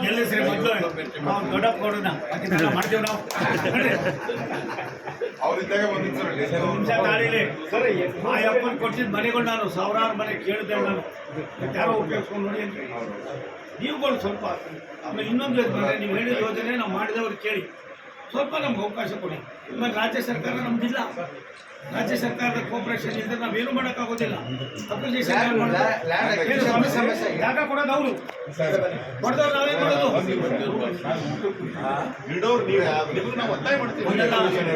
ಗೆಲ್ಲಿಸ್ರಿ ಮೊದಲು ನಾವು ದೊಡ್ಡಪ್ಪ ಕೊಡೋಣ ಮಾಡ್ತೀವಿ ನಾವು ನಿಮಿಷ ತಾಳಿಲಿ ಆ ಅಪ್ಪನ ಕೊಟ್ಟಿದ್ದ ಮನೆಗಳು ನಾನು ಸಾವಿರಾರು ಮನೆ ಕೇಳಿದೆ ನಾನು ಯಾರೋ ಉಪಯೋಗಿಸ್ಕೊಂಡು ನೋಡಿ ಅಂತ ನೀವುಗಳು ಸ್ವಲ್ಪ ಆಮೇಲೆ ಇನ್ನೊಂದು ಬಂದರೆ ನೀವು ಹೇಳಿದ ಯೋಜನೆ ನಾವು ಮಾಡಿದವ್ರು ಕೇಳಿ ಸ್ವಲ್ಪ ನಮ್ಗೆ ಅವಕಾಶ ಕೊಡಿ. ಇವಾಗ ರಾಜ್ಯ ಸರ್ಕಾರ ನಮ್ದಿಲ್ಲ, ರಾಜ್ಯ ಸರ್ಕಾರದ ಕೋಪರೇಷನ್ ಇದ್ದರೆ ನಾವೇನು ಮಾಡೋಕ್ಕಾಗೋದಿಲ್ಲ. ಅಪ್ಲಿಕೇಶನ್ ಜಾಗ ಕೊಡೋದು ಅವರು ಕೊಡ್ದವ್ರು ನಾವೇ ಕೊಡೋದು.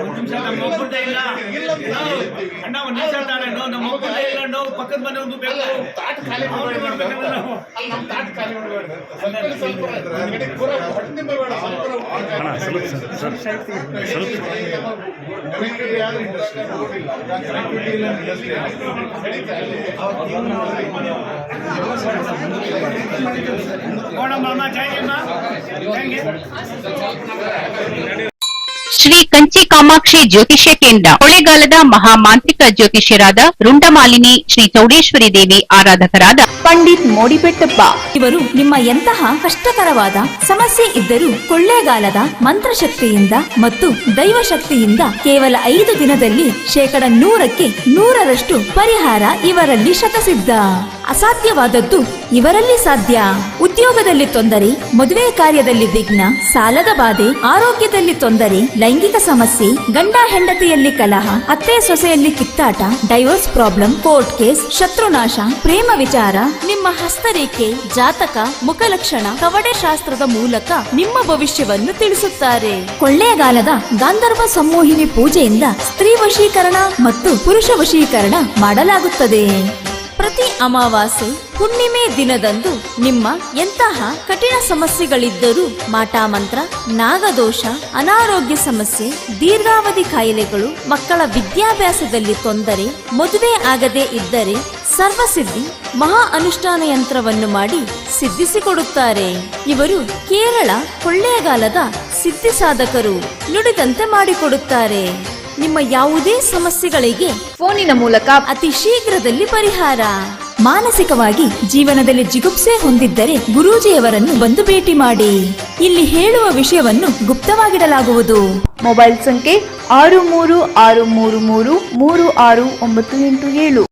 ಒಂದು ನಿಮಿಷ ನಮ್ಮ ಒಬ್ಬರದೇ ಇಲ್ಲ ಅಣ್ಣ, ಒಂದು ನಿಮಿಷ ತಾಳೆ ನಮ್ಮ ಒಬ್ಬರದೇ ಇಲ್ಲ ನಾವು ಪಕ್ಕದ ಮನೆ ಒಂದು ಬೇಕು ಮಾಡ್ಬೇಕಲ್ಲ ನಾವು. ಶ್ರೀ ಕಂಚಿ ಕಾಮಾಕ್ಷಿ ಜ್ಯೋತಿಷ್ಯ ಕೇಂದ್ರ ಕೊಳ್ಳೇಗಾಲದ ಮಹಾಮಾಂತ್ರಿಕ ಜ್ಯೋತಿಷ್ಯರಾದ ರುಂಡಮಾಲಿನಿ ಶ್ರೀ ಚೌಡೇಶ್ವರಿ ದೇವಿ ಆರಾಧಕರಾದ ಪಂಡಿತ್ ಮೋಡಿಬೆಟ್ಟಪ್ಪ ಇವರು ನಿಮ್ಮ ಎಂತಹ ಕಷ್ಟಕರವಾದ ಸಮಸ್ಯೆ ಇದ್ದರೂ ಕೊಳ್ಳೇಗಾಲದ ಮಂತ್ರಶಕ್ತಿಯಿಂದ ಮತ್ತು ದೈವಶಕ್ತಿಯಿಂದ ಕೇವಲ 5 ದಿನದಲ್ಲಿ 100% ಪರಿಹಾರ ಇವರಲ್ಲಿ ಶತಸಿದ್ಧ. ಅಸಾಧ್ಯವಾದದ್ದು ಇವರಲ್ಲಿ ಸಾಧ್ಯ. ಉದ್ಯೋಗದಲ್ಲಿ ತೊಂದರೆ, ಮದುವೆ ಕಾರ್ಯದಲ್ಲಿ ವಿಘ್ನ, ಸಾಲದ ಬಾಧೆ, ಆರೋಗ್ಯದಲ್ಲಿ ತೊಂದರೆ, ಲೈಂಗಿಕ ಸಮಸ್ಯೆ, ಗಂಡ ಹೆಂಡತಿಯಲ್ಲಿ ಕಲಹ, ಅತ್ತೆ ಸೊಸೆಯಲ್ಲಿ ಕಿತ್ತಾಟ, ಡೈವೋರ್ಸ್ ಪ್ರಾಬ್ಲಮ್, ಕೋರ್ಟ್ ಕೇಸ್, ಶತ್ರುನಾಶ, ಪ್ರೇಮ ವಿಚಾರ, ನಿಮ್ಮ ಹಸ್ತರೇಖೆ, ಜಾತಕ, ಮುಖಲಕ್ಷಣ, ಕವಡೆ ಶಾಸ್ತ್ರದ ಮೂಲಕ ನಿಮ್ಮ ಭವಿಷ್ಯವನ್ನು ತಿಳಿಸುತ್ತಾರೆ. ಕೊಳ್ಳೇಗಾಲದ ಗಾಂಧರ್ವ ಸಂಮೋಹಿನಿ ಪೂಜೆಯಿಂದ ಸ್ತ್ರೀ ವಶೀಕರಣ ಮತ್ತು ಪುರುಷ ವಶೀಕರಣ ಮಾಡಲಾಗುತ್ತದೆ. ಪ್ರತಿ ಅಮಾವಾಸ್ಯೆ ಹುಣ್ಣಿಮೆ ದಿನದಂದು ನಿಮ್ಮ ಎಂತಹ ಕಠಿಣ ಸಮಸ್ಯೆಗಳಿದ್ದರೂ ಮಾಟಮಂತ್ರ, ನಾಗದೋಷ, ಅನಾರೋಗ್ಯ ಸಮಸ್ಯೆ, ದೀರ್ಘಾವಧಿ ಕಾಯಿಲೆಗಳು, ಮಕ್ಕಳ ವಿದ್ಯಾಭ್ಯಾಸದಲ್ಲಿ ತೊಂದರೆ, ಮದುವೆ ಆಗದೇ ಇದ್ದರೆ ಸರ್ವಸಿದ್ಧಿ ಮಹಾ ಅನುಷ್ಠಾನ ಯಂತ್ರವನ್ನು ಮಾಡಿ ಸಿದ್ಧಿಸಿಕೊಡುತ್ತಾರೆ. ಇವರು ಕೇರಳ ಕೊಳ್ಳೇಗಾಲದ ಸಿದ್ಧಿ ಸಾಧಕರು. ನುಡಿದಂತೆ ಮಾಡಿಕೊಡುತ್ತಾರೆ. ನಿಮ್ಮ ಯಾವುದೇ ಸಮಸ್ಯೆಗಳಿಗೆ ಫೋನಿನ ಮೂಲಕ ಅತಿ ಶೀಘ್ರದಲ್ಲಿ ಪರಿಹಾರ. ಮಾನಸಿಕವಾಗಿ ಜೀವನದಲ್ಲಿ ಜಿಗುಪ್ಸೆ ಹೊಂದಿದ್ದರೆ ಗುರೂಜಿಯವರನ್ನು ಬಂದು ಭೇಟಿ ಮಾಡಿ. ಇಲ್ಲಿ ಹೇಳುವ ವಿಷಯವನ್ನು ಗುಪ್ತವಾಗಿಡಲಾಗುವುದು. ಮೊಬೈಲ್ ಸಂಖ್ಯೆ 6363333697.